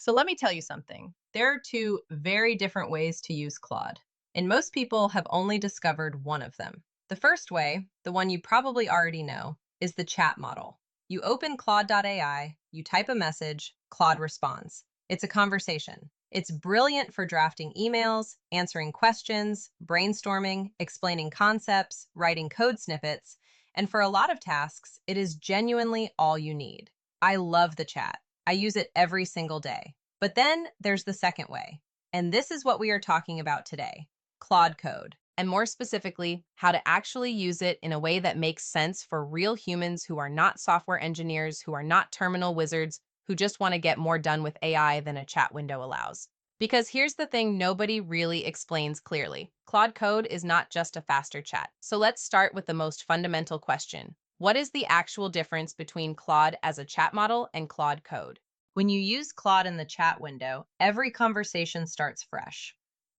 So let me tell you something. There are two very different ways to use Claude, and most people have only discovered one of them. The first way, the one you probably already know, is the chat model. You open Claude.ai, you type a message, Claude responds. It's a conversation. It's brilliant for drafting emails, answering questions, brainstorming, explaining concepts, writing code snippets, and for a lot of tasks, it is genuinely all you need. I love the chat. I use it every single day. But then there's the second way. And this is what we are talking about today, Claude Code. And more specifically, how to actually use it in a way that makes sense for real humans who are not software engineers, who are not terminal wizards, who just want to get more done with AI than a chat window allows. Because here's the thing nobody really explains clearly. Claude Code is not just a faster chat. So let's start with the most fundamental question. What is the actual difference between Claude as a chat model and Claude Code? When you use Claude in the chat window, every conversation starts fresh.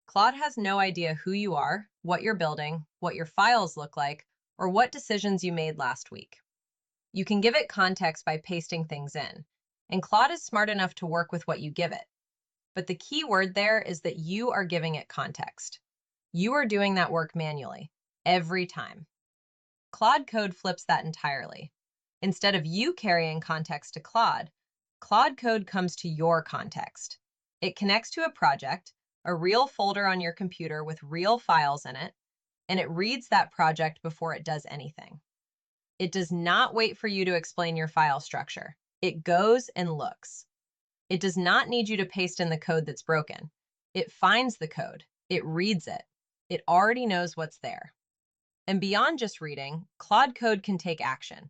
Claude has no idea who you are, what you're building, what your files look like, or what decisions you made last week. You can give it context by pasting things in, and Claude is smart enough to work with what you give it. But the key word there is that you are giving it context. You are doing that work manually, every time. Claude Code flips that entirely. Instead of you carrying context to Claude, Claude Code comes to your context. It connects to a project, a real folder on your computer with real files in it, and it reads that project before it does anything. It does not wait for you to explain your file structure. It goes and looks. It does not need you to paste in the code that's broken. It finds the code. It reads it. It already knows what's there. And beyond just reading, Claude Code can take action.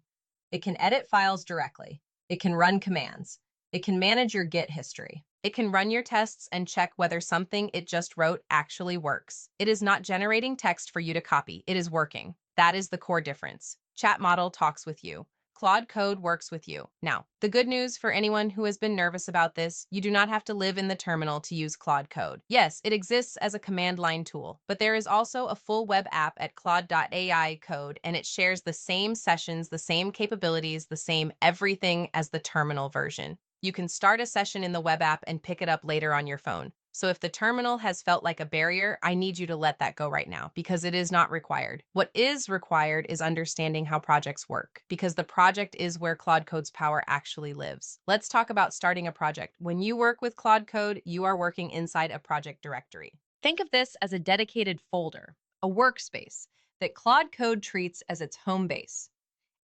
It can edit files directly. It can run commands. It can manage your Git history. It can run your tests and check whether something it just wrote actually works. It is not generating text for you to copy. It is working. That is the core difference. Chat model talks with you. Claude Code works with you. Now, the good news for anyone who has been nervous about this, you do not have to live in the terminal to use Claude Code. Yes, it exists as a command line tool, but there is also a full web app at Claude.ai code, and it shares the same sessions, the same capabilities, the same everything as the terminal version. You can start a session in the web app and pick it up later on your phone. So if the terminal has felt like a barrier, I need you to let that go right now because it is not required. What is required is understanding how projects work because the project is where Claude Code's power actually lives. Let's talk about starting a project. When you work with Claude Code, you are working inside a project directory. Think of this as a dedicated folder, a workspace that Claude Code treats as its home base.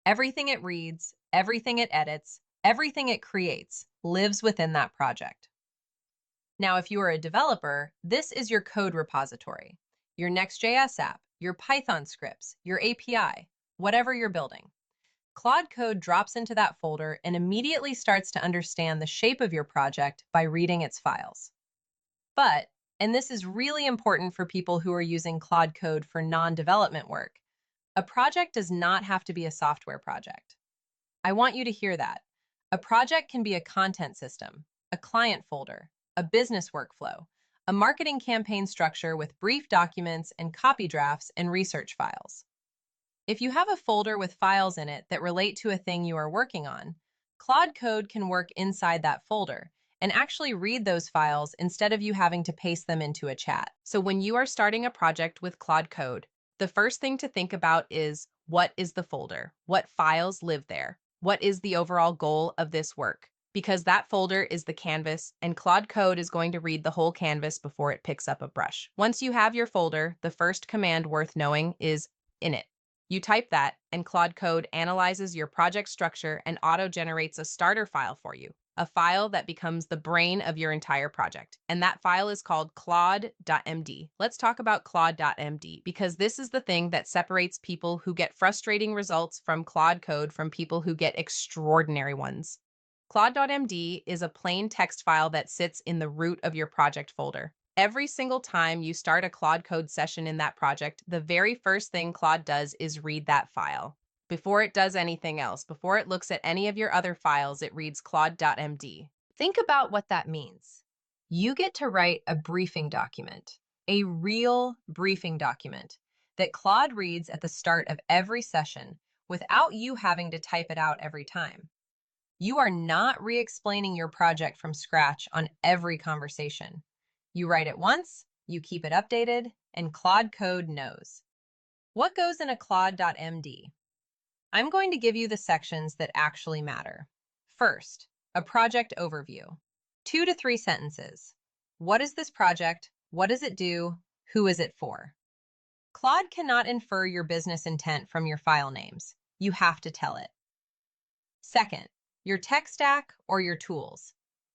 Everything it reads, everything it edits, everything it creates lives within that project. Now, if you are a developer, this is your code repository, your Next.js app, your Python scripts, your API, whatever you're building. Claude Code drops into that folder and immediately starts to understand the shape of your project by reading its files. But, and this is really important for people who are using Claude Code for non-development work, a project does not have to be a software project. I want you to hear that. A project can be a content system, a client folder, a business workflow, a marketing campaign structure with brief documents and copy drafts and research files. If you have a folder with files in it that relate to a thing you are working on, Claude Code can work inside that folder and actually read those files instead of you having to paste them into a chat. So when you are starting a project with Claude Code, the first thing to think about is what is the folder? What files live there? What is the overall goal of this work? Because that folder is the canvas, and Claude Code is going to read the whole canvas before it picks up a brush. Once you have your folder, the first command worth knowing is init. You type that, and Claude Code analyzes your project structure and auto-generates a starter file for you, a file that becomes the brain of your entire project. And that file is called Claude.md. Let's talk about Claude.md because this is the thing that separates people who get frustrating results from Claude Code from people who get extraordinary ones. Claude.md is a plain text file that sits in the root of your project folder. Every single time you start a Claude Code session in that project, the very first thing Claude does is read that file. Before it does anything else, before it looks at any of your other files, it reads Claude.md. Think about what that means. You get to write a briefing document, a real briefing document that Claude reads at the start of every session without you having to type it out every time. You are not re-explaining your project from scratch on every conversation. You write it once, you keep it updated, and Claude Code knows. What goes in a Claude.md? I'm going to give you the sections that actually matter. First, a project overview. 2 to 3 sentences. What is this project? What does it do? Who is it for? Claude cannot infer your business intent from your file names. You have to tell it. Second, your tech stack or your tools.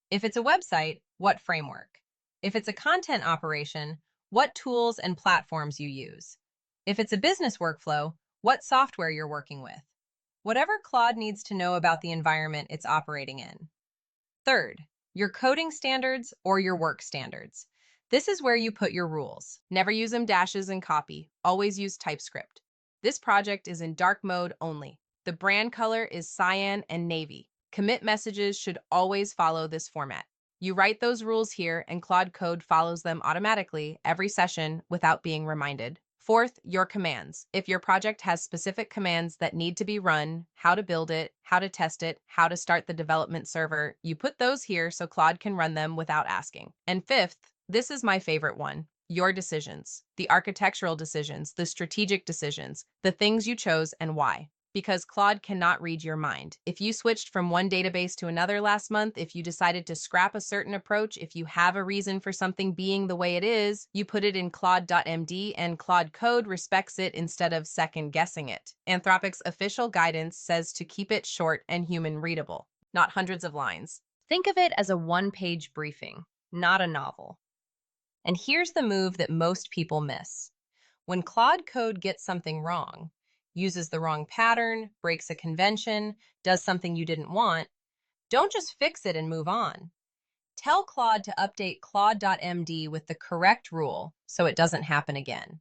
If it's a website, what framework? If it's a content operation, what tools and platforms you use? If it's a business workflow, what software you're working with? Whatever Claude needs to know about the environment it's operating in. Third, your coding standards or your work standards. This is where you put your rules. Never use dashes in copy. Always use TypeScript. This project is in dark mode only. The brand color is cyan and navy. Commit messages should always follow this format. You write those rules here and Claude Code follows them automatically every session without being reminded. Fourth, your commands. If your project has specific commands that need to be run, how to build it, how to test it, how to start the development server, you put those here so Claude can run them without asking. And fifth, this is my favorite one. Your decisions, the architectural decisions, the strategic decisions, the things you chose and why. Because Claude cannot read your mind. If you switched from one database to another last month, if you decided to scrap a certain approach, if you have a reason for something being the way it is, you put it in Claude.md and Claude Code respects it instead of second-guessing it. Anthropic's official guidance says to keep it short and human-readable, not hundreds of lines. Think of it as a one-page briefing, not a novel. And here's the move that most people miss. When Claude Code gets something wrong, uses the wrong pattern, breaks a convention, does something you didn't want, don't just fix it and move on. Tell Claude to update Claude.md with the correct rule so it doesn't happen again.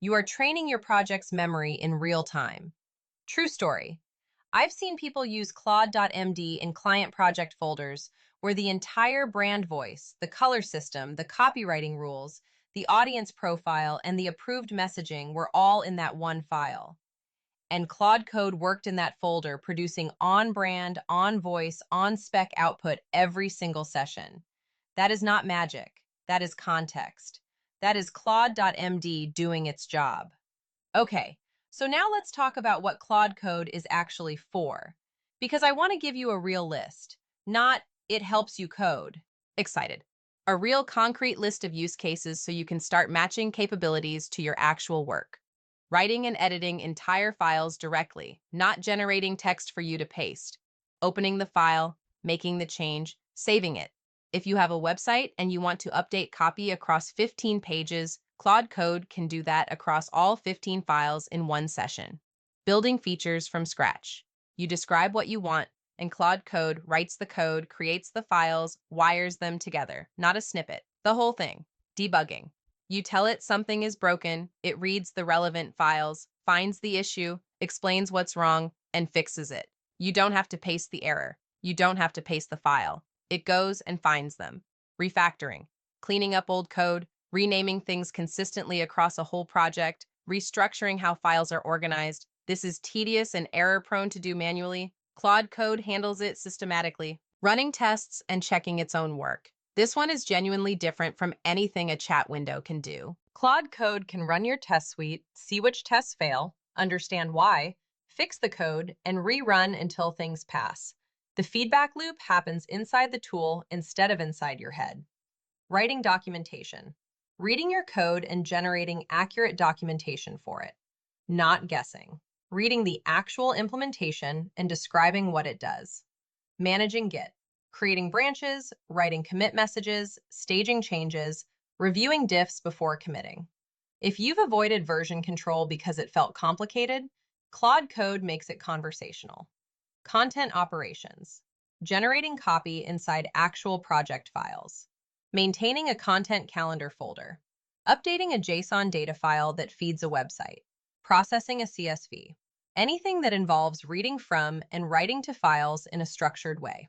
You are training your project's memory in real time. True story. I've seen people use Claude.md in client project folders where the entire brand voice, the color system, the copywriting rules, the audience profile, and the approved messaging were all in that one file. And Claude Code worked in that folder, producing on-brand, on-voice, on-spec output every single session. That is not magic. That is context. That is Claude.md doing its job. Okay, so now let's talk about what Claude Code is actually for, because I want to give you a real list, not it helps you code. Excited. A real concrete list of use cases so you can start matching capabilities to your actual work. Writing and editing entire files directly, not generating text for you to paste. Opening the file, making the change, saving it. If you have a website and you want to update copy across 15 pages, Claude Code can do that across all 15 files in one session. Building features from scratch. You describe what you want, and Claude Code writes the code, creates the files, wires them together, not a snippet, the whole thing. Debugging. You tell it something is broken, it reads the relevant files, finds the issue, explains what's wrong, and fixes it. You don't have to paste the error. You don't have to paste the file. It goes and finds them. Refactoring. Cleaning up old code, renaming things consistently across a whole project, restructuring how files are organized. This is tedious and error-prone to do manually. Claude Code handles it systematically. Running tests and checking its own work. This one is genuinely different from anything a chat window can do. Claude Code can run your test suite, see which tests fail, understand why, fix the code, and rerun until things pass. The feedback loop happens inside the tool instead of inside your head. Writing documentation. Reading your code and generating accurate documentation for it. Not guessing. Reading the actual implementation and describing what it does. Managing Git. Creating branches, writing commit messages, staging changes, reviewing diffs before committing. If you've avoided version control because it felt complicated, Claude Code makes it conversational. Content operations. Generating copy inside actual project files. Maintaining a content calendar folder. Updating a JSON data file that feeds a website. Processing a CSV. Anything that involves reading from and writing to files in a structured way.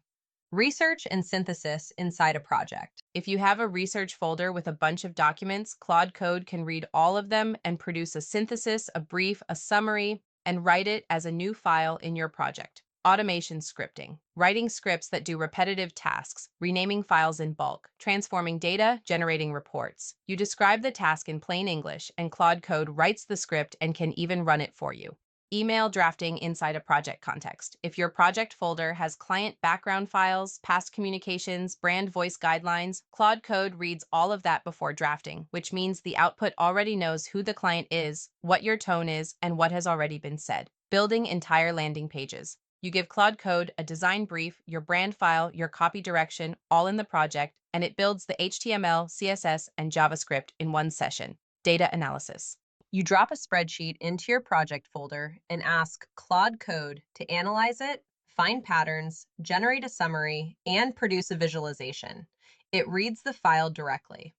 Research and synthesis inside a project. If you have a research folder with a bunch of documents, Claude Code can read all of them and produce a synthesis, a brief, a summary, and write it as a new file in your project. Automation scripting, writing scripts that do repetitive tasks, renaming files in bulk, transforming data, generating reports. You describe the task in plain English, and Claude Code writes the script and can even run it for you. Email drafting inside a project context. If your project folder has client background files, past communications, brand voice guidelines, Claude Code reads all of that before drafting, which means the output already knows who the client is, what your tone is, and what has already been said. Building entire landing pages. You give Claude Code a design brief, your brand file, your copy direction, all in the project, and it builds the HTML, CSS, and JavaScript in one session. Data analysis. You drop a spreadsheet into your project folder and ask Claude Code to analyze it, find patterns, generate a summary, and produce a visualization. It reads the file directly.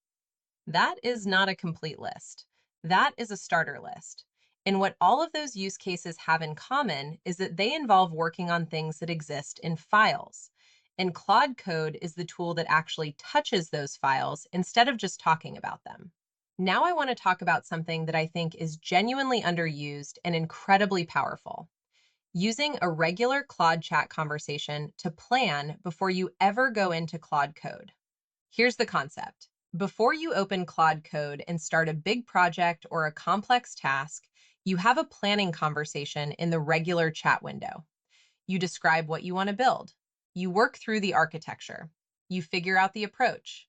That is not a complete list. That is a starter list. And what all of those use cases have in common is that they involve working on things that exist in files. And Claude Code is the tool that actually touches those files instead of just talking about them. Now I want to talk about something that I think is genuinely underused and incredibly powerful. Using a regular Claude chat conversation to plan before you ever go into Claude Code. Here's the concept. Before you open Claude Code and start a big project or a complex task, you have a planning conversation in the regular chat window. You describe what you want to build. You work through the architecture. You figure out the approach.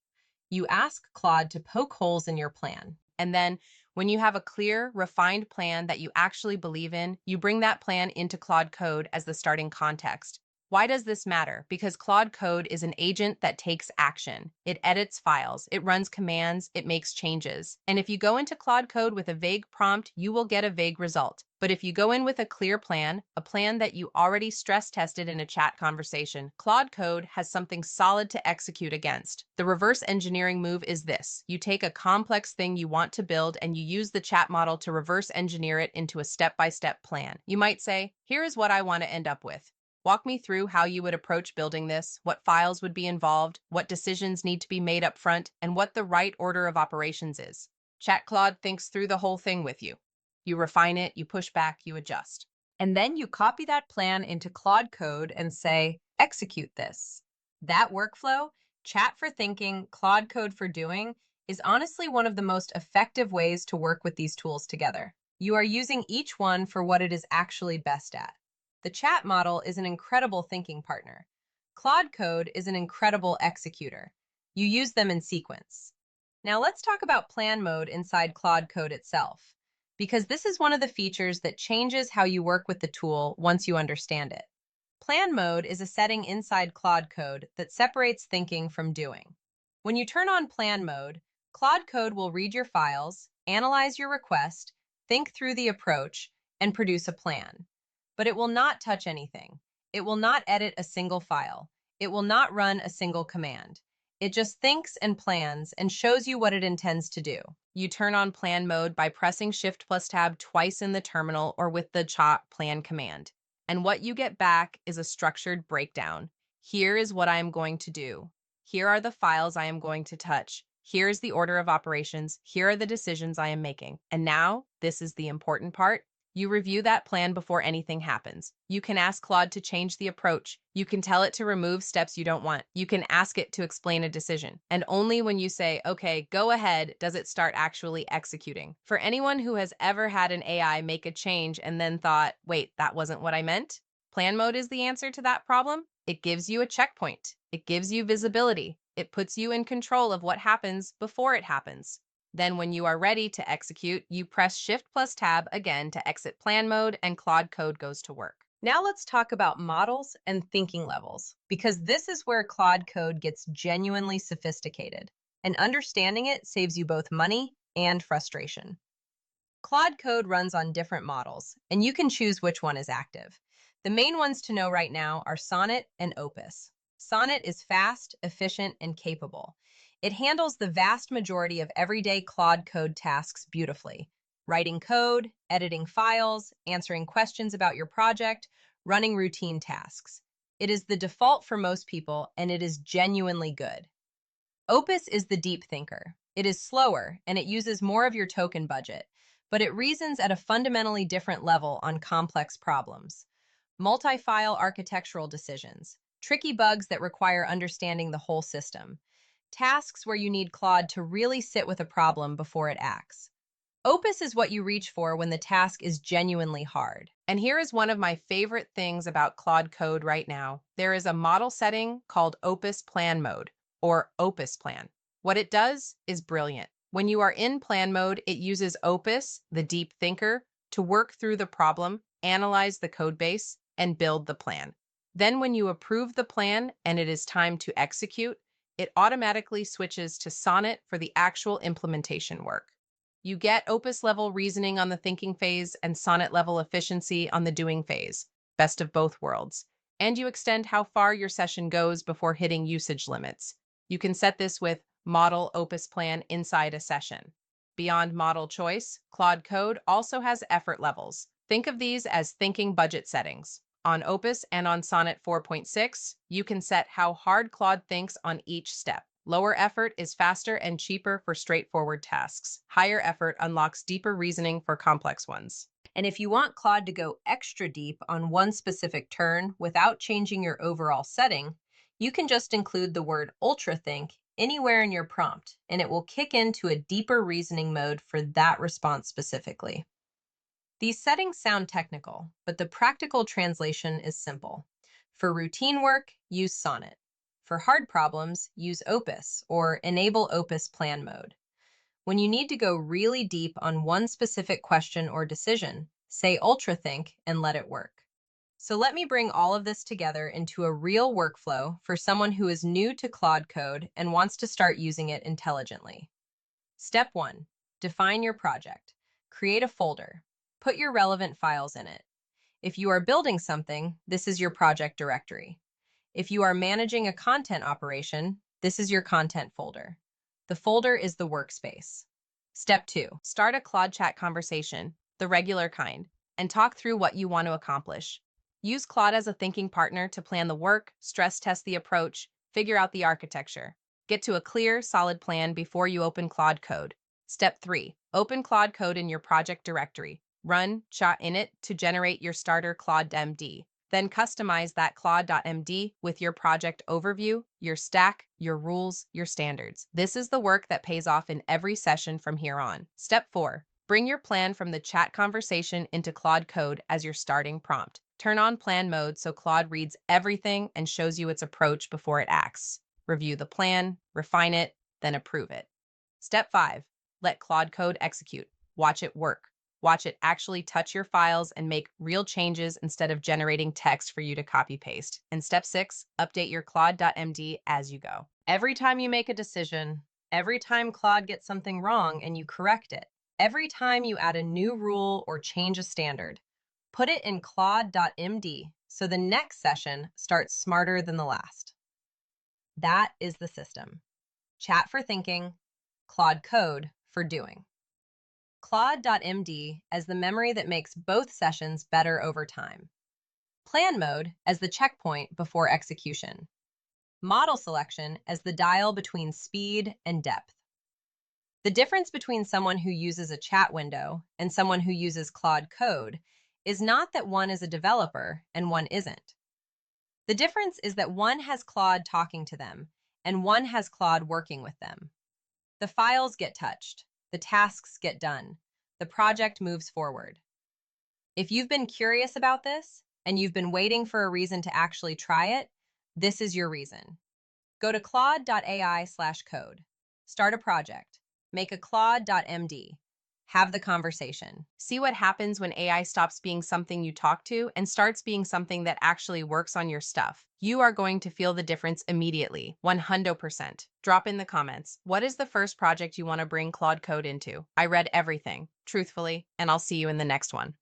You ask Claude to poke holes in your plan. And then, when you have a clear, refined plan that you actually believe in, you bring that plan into Claude Code as the starting context. Why does this matter? Because Claude Code is an agent that takes action. It edits files, it runs commands, it makes changes. And if you go into Claude Code with a vague prompt, you will get a vague result. But if you go in with a clear plan, a plan that you already stress tested in a chat conversation, Claude Code has something solid to execute against. The reverse engineering move is this. You take a complex thing you want to build and you use the chat model to reverse engineer it into a step-by-step plan. You might say, here is what I want to end up with. Walk me through how you would approach building this, what files would be involved, what decisions need to be made up front, and what the right order of operations is. Chat Claude thinks through the whole thing with you. You refine it, you push back, you adjust. And then you copy that plan into Claude Code and say, execute this. That workflow, chat for thinking, Claude Code for doing, is honestly one of the most effective ways to work with these tools together. You are using each one for what it is actually best at. The chat model is an incredible thinking partner. Claude Code is an incredible executor. You use them in sequence. Now let's talk about plan mode inside Claude Code itself, because this is one of the features that changes how you work with the tool once you understand it. Plan mode is a setting inside Claude Code that separates thinking from doing. When you turn on plan mode, Claude Code will read your files, analyze your request, think through the approach, and produce a plan. But it will not touch anything. It will not edit a single file. It will not run a single command. It just thinks and plans and shows you what it intends to do. You turn on plan mode by pressing Shift plus Tab twice in the terminal or with the chat plan command. And what you get back is a structured breakdown. Here is what I am going to do. Here are the files I am going to touch. Here is the order of operations. Here are the decisions I am making. And now, this is the important part. You review that plan before anything happens. You can ask Claude to change the approach. You can tell it to remove steps you don't want. You can ask it to explain a decision. And only when you say, okay, go ahead, does it start actually executing. For anyone who has ever had an AI make a change and then thought, wait, that wasn't what I meant? Plan mode is the answer to that problem. It gives you a checkpoint. It gives you visibility. It puts you in control of what happens before it happens. Then when you are ready to execute, you press Shift plus Tab again to exit plan mode and Claude Code goes to work. Now let's talk about models and thinking levels, because this is where Claude Code gets genuinely sophisticated, and understanding it saves you both money and frustration. Claude Code runs on different models, and you can choose which one is active. The main ones to know right now are Sonnet and Opus. Sonnet is fast, efficient, and capable. It handles the vast majority of everyday Claude Code tasks beautifully. Writing code, editing files, answering questions about your project, running routine tasks. It is the default for most people, and it is genuinely good. Opus is the deep thinker. It is slower, and it uses more of your token budget, but it reasons at a fundamentally different level on complex problems. multi-file architectural decisions, tricky bugs that require understanding the whole system, tasks where you need Claude to really sit with a problem before it acts. Opus is what you reach for when the task is genuinely hard. And here is one of my favorite things about Claude Code right now. There is a model setting called Opus Plan Mode, or Opus Plan. What it does is brilliant. When you are in plan mode, it uses Opus, the deep thinker, to work through the problem, analyze the code base, and build the plan. Then when you approve the plan and it is time to execute, it automatically switches to Sonnet for the actual implementation work. You get Opus level reasoning on the thinking phase and Sonnet level efficiency on the doing phase, best of both worlds. And you extend how far your session goes before hitting usage limits. You can set this with Model Opus Plan inside a session. Beyond model choice, Claude Code also has effort levels. Think of these as thinking budget settings. On Opus and on Sonnet 4.6, you can set how hard Claude thinks on each step. Lower effort is faster and cheaper for straightforward tasks. Higher effort unlocks deeper reasoning for complex ones. And if you want Claude to go extra deep on one specific turn without changing your overall setting, you can just include the word Ultrathink anywhere in your prompt, and it will kick into a deeper reasoning mode for that response specifically. These settings sound technical, but the practical translation is simple. For routine work, use Sonnet. For hard problems, use Opus or enable Opus Plan Mode. When you need to go really deep on one specific question or decision, say Ultrathink and let it work. So let me bring all of this together into a real workflow for someone who is new to Claude Code and wants to start using it intelligently. Step 1. Define your project. Create a folder. Put your relevant files in it. If you are building something, this is your project directory. If you are managing a content operation, this is your content folder. The folder is the workspace. Step 2. Start a Claude chat conversation, the regular kind, and talk through what you want to accomplish. Use Claude as a thinking partner to plan the work, stress test the approach, figure out the architecture. Get to a clear, solid plan before you open Claude Code. Step 3. Open Claude Code in your project directory. Run chat init to generate your starter Claude.md. Then customize that Claude.md with your project overview, your stack, your rules, your standards. This is the work that pays off in every session from here on. Step 4. Bring your plan from the chat conversation into Claude Code as your starting prompt. Turn on plan mode so Claude reads everything and shows you its approach before it acts. Review the plan, refine it, then approve it. Step 5. Let Claude Code execute. Watch it work. Watch it actually touch your files and make real changes instead of generating text for you to copy-paste. And step 6, update your Claude.md as you go. Every time you make a decision, every time Claude gets something wrong and you correct it, every time you add a new rule or change a standard, put it in Claude.md so the next session starts smarter than the last. That is the system. Chat for thinking, Claude Code for doing. Claude.md as the memory that makes both sessions better over time. Plan mode as the checkpoint before execution. Model selection as the dial between speed and depth. The difference between someone who uses a chat window and someone who uses Claude Code is not that one is a developer and one isn't. The difference is that one has Claude talking to them and one has Claude working with them. The files get touched. The tasks get done. The project moves forward. If you've been curious about this and you've been waiting for a reason to actually try it, this is your reason. Go to claude.ai/code. Start a project. Make a claude.md. Have the conversation. See what happens when AI stops being something you talk to and starts being something that actually works on your stuff. You are going to feel the difference immediately, 100%. Drop in the comments. What is the first project you want to bring Claude Code into? I read everything, truthfully, and I'll see you in the next one.